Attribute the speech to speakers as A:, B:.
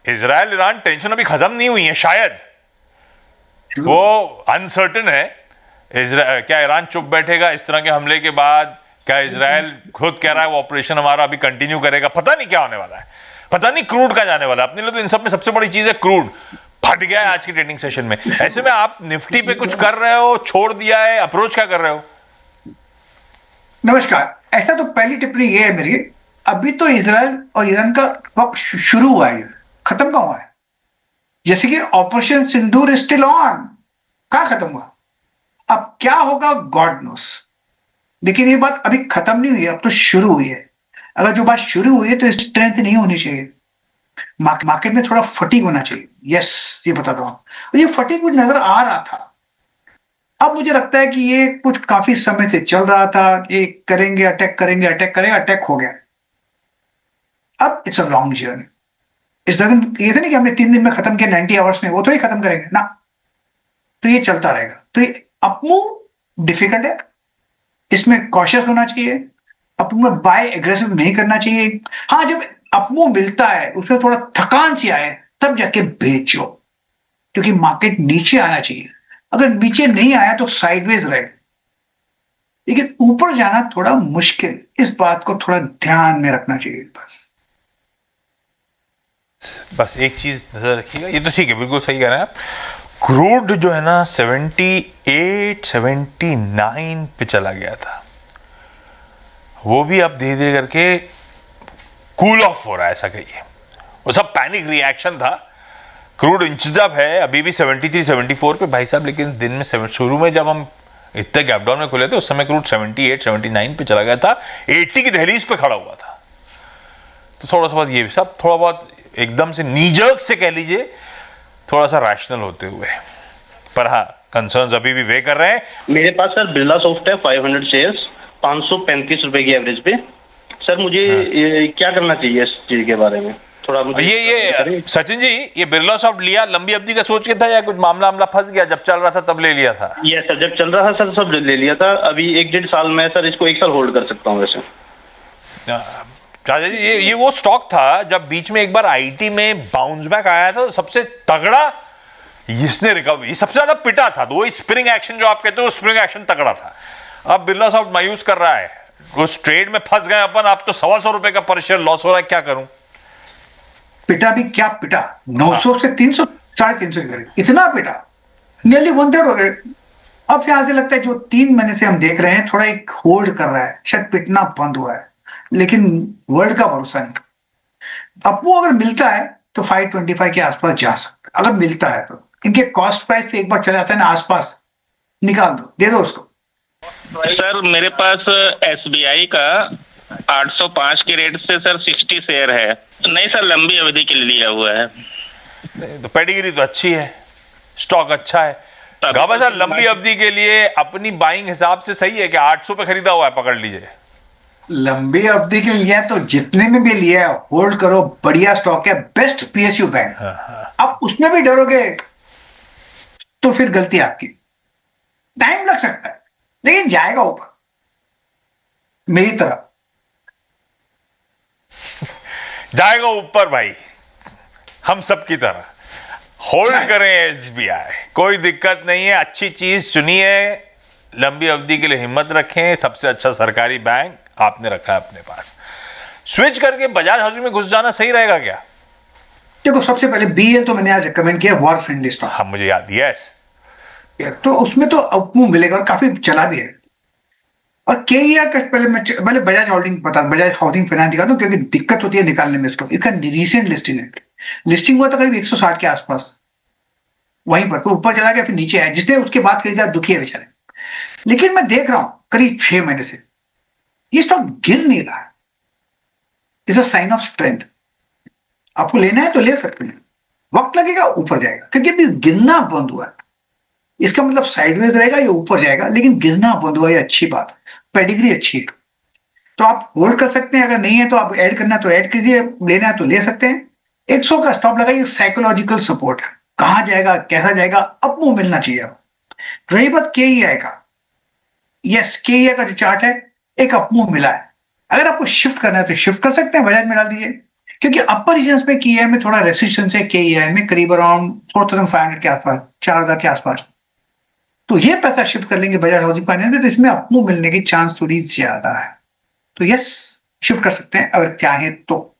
A: Israel Iran tension अभी खत्म नहीं हुई है, शायद वो अनसर्टेन है। क्या ईरान चुप बैठेगा इस तरह के हमले के बाद? क्या इजराइल खुद कह रहा है वो ऑपरेशन हमारा अभी कंटिन्यू करेगा? पता नहीं क्या होने वाला है, पता नहीं क्रूड का जाने वाला है। अपने लिए तो इन सब में सबसे बड़ी चीज है क्रूड, फट गया है आज की ट्रेडिंग सेशन में। ऐसे में आप निफ्टी पे कुछ कर रहे हो, छोड़ दिया है, अप्रोच क्या कर रहे हो?
B: नमस्कार। ऐसा तो पहली टिप्पणी ये है मेरी, अभी तो इजराइल और ईरान का वक्त शुरू हुआ है, खत्म कहाँ हुआ है? जैसे कि operation Sindoor is still on, कहाँ खत्म हुआ? अब क्या होगा गॉड नोस, लेकिन ये बात अभी खत्म नहीं हुई है, अब तो शुरू हुई है। अगर जो बात शुरू हुई है तो स्ट्रेंथ नहीं होनी चाहिए, मार्केट में थोड़ा फटीग होना चाहिए। यस, ये बताता हूं, ये फटीग कुछ नजर आ रहा था। अब मुझे लगता है कि ये कुछ काफी समय से चल रहा था कि करेंगे अटैक, करेंगे अटैक, करेंगे अटैक, हो गया। अब इट्स अ लॉन्ग जर्नी। इस ये तो नहीं कि हमने 3 दिन में खत्म किया, 90 आवर्स में, वो तो ही खत्म करेंगे ना। तो ये चलता रहेगा। तो ये अपमूव डिफिकल्ट है, इसमें कॉशियस होना चाहिए। अपमूव में बाय एग्रेसिव नहीं करना चाहिए। हाँ, जब अपमूव मिलता है उसमें थोड़ा थकान सी आए तब जाके बेचो, क्योंकि मार्केट नीचे आना चाहिए। अगर नीचे नहीं आया तो साइडवेज रहे, लेकिन ऊपर जाना थोड़ा मुश्किल। इस बात को थोड़ा ध्यान में रखना चाहिए।
A: बस एक चीज नजर रखिएगा, ये तो ठीक है, बिल्कुल सही कह रहे हैं आप। क्रूड जो है ना 78 79 पे चला गया था, वो भी अब धीरे धीरे करके कूल ऑफ हो रहा है, ऐसा कहिए। वो सब पैनिक रिएक्शन था। क्रूड इंचअप है अभी भी 73 74 पे भाई साहब, लेकिन दिन में शुरू में जब हम इतने गैप डाउन में खुले थे उस समय क्रूड 78 79 पे चला गया था, 80 की दहलीज पे खड़ा हुआ था। तो थोड़ा सा ये सब थोड़ा बहुत एकदम से नीजर्क से कह लीजिए, थोड़ा सा रैशनल होते हुए। पर हाँ, कंसर्न्स अभी भी वे कर रहे हैं।
C: मेरे पास सर बिरला सॉफ्ट है 500 शेयर्स, 535 रुपए की एवरेज पे। सर मुझे ये क्या करना चाहिए इस चीज के बारे में? थोड़ा मुझे
A: ये सचिन जी, ये बिरला सॉफ्ट लिया लंबी अवधि का सोच के था या कुछ मामला फंस गया जब चल रहा था तब ले लिया था?
C: ये सर जब चल रहा था सर सब ले लिया था। अभी 1-1.5 साल में सर इसको 1 साल होल्ड कर सकता हूँ वैसे।
A: राजा जी, ये वो स्टॉक था जब बीच में एक बार आईटी में बाउंस बैक आया था, तो सबसे तगड़ा इसने रिकवरी, सबसे ज्यादा पिटा था। तो वो स्प्रिंग एक्शन जो आप कहते हो, स्प्रिंग एक्शन तगड़ा था। अब बिरला सॉफ्ट मायूस कर रहा है, उस ट्रेड में फंस गए अपन। अब तो 125 रुपए का पर शेयर लॉस हो रहा है, क्या करूं?
B: पिटा भी क्या पिटा, 900 से 300, 350 के करीब, इतना पिटा, नियरली 1/3 हो गए। अब यहां से लगता है जो 3 महीने से हम देख रहे हैं थोड़ा एक होल्ड कर रहा है, शायद पिटना बंद हुआ है, लेकिन वर्ल्ड का भरोसा नहीं। अब वो अगर मिलता है तो 525 के आसपास जा सकता है, अगर मिलता है तो। इनके कॉस्ट प्राइस पे एक बार चला जाता है ना आसपास, निकाल दो, दे दो उसको।
C: सर मेरे पास एसबीआई का 805 के रेट से सर 60 शेयर है। नहीं सर, लंबी अवधि के लिए लिया हुआ है।
A: तो पेडिग्री तो अच्छी है, स्टॉक अच्छा है। गाबा सर, लंबी अवधि के लिए अपनी बाइंग हिसाब से सही है कि 800 पे खरीदा हुआ है, पकड़ लीजिए।
B: लंबी अवधि के लिए तो जितने में भी लिया है होल्ड करो, बढ़िया स्टॉक है, बेस्ट पीएसयू बैंक। अब उसमें भी डरोगे तो फिर गलती आपकी। टाइम लग सकता है लेकिन जाएगा ऊपर, मेरी तरफ
A: जाएगा ऊपर भाई, हम सब की तरह। होल्ड करें एसबीआई, कोई दिक्कत नहीं है, अच्छी चीज चुनिए, लंबी अवधि के लिए हिम्मत रखें। सबसे अच्छा सरकारी बैंक आपने रखा है अपने पास। स्विच करके बजाज हाउसिंग में घुस जाना सही रहेगा क्या?
B: देखो, सबसे पहले बीएल तो मैंने आज रिकमेंड किया, वॉर फ्रेंडली स्टॉक।
A: हाँ, मुझे याद, यस।
B: तो उसमें तो अपमूव मिलेगा और काफी चला भी है। और केईआर का पहले बजाज हाउसिंग फाइनेंस दिखा दूं, क्योंकि दिक्कत होती है निकालने में इसको। इसका रिसेंट लिस्टिंग हुआ था करीब 160 के आसपास, वहीं पर तो ऊपर चला गया, फिर नीचे आया। जिसने उसके बाद खरीदा दुखी है बेचारे। लेकिन मैं देख रहा हूं करीब 6 महीने से ये स्टॉक गिर नहीं रहा है। Is a sign of strength. आपको लेना है तो ले सकते हैं, वक्त लगेगा, ऊपर जाएगा, क्योंकि अभी गिरना बंद हुआ है। इसका मतलब साइडवेज रहेगा, ये ऊपर जाएगा, लेकिन गिरना बंद हुआ, ये अच्छी बात है, पेडिग्री अच्छी है। तो आप होल्ड कर सकते हैं, अगर नहीं है तो आप ऐड करना है तो ऐड कीजिए, लेना है तो ले सकते हैं। 100 का स्टॉप लगाइए, साइकोलॉजिकल सपोर्ट है, कहां जाएगा कैसा जाएगा अब वो मिलना चाहिए। रही बात केईआई का, यस, केईआई का जो चार्ट है एक अपमूव मिला है। अगर आपको शिफ्ट करना है तो शिफ्ट कर सकते हैं, बजाज में डाल दीजिए। क्योंकि अपर रीजन में KEI में थोड़ा रेसिस्टेंस है, KEI में करीब अराउंड 4500 के आसपास, 4000 के आसपास। तो ये पैसा शिफ्ट कर लेंगे बजाज हाउसिंग फाइनेंस में, तो इसमें अपमूव मिलने की चांस थोड़ी ज्यादा है। तो यस, शिफ्ट कर सकते हैं अगर चाहें तो।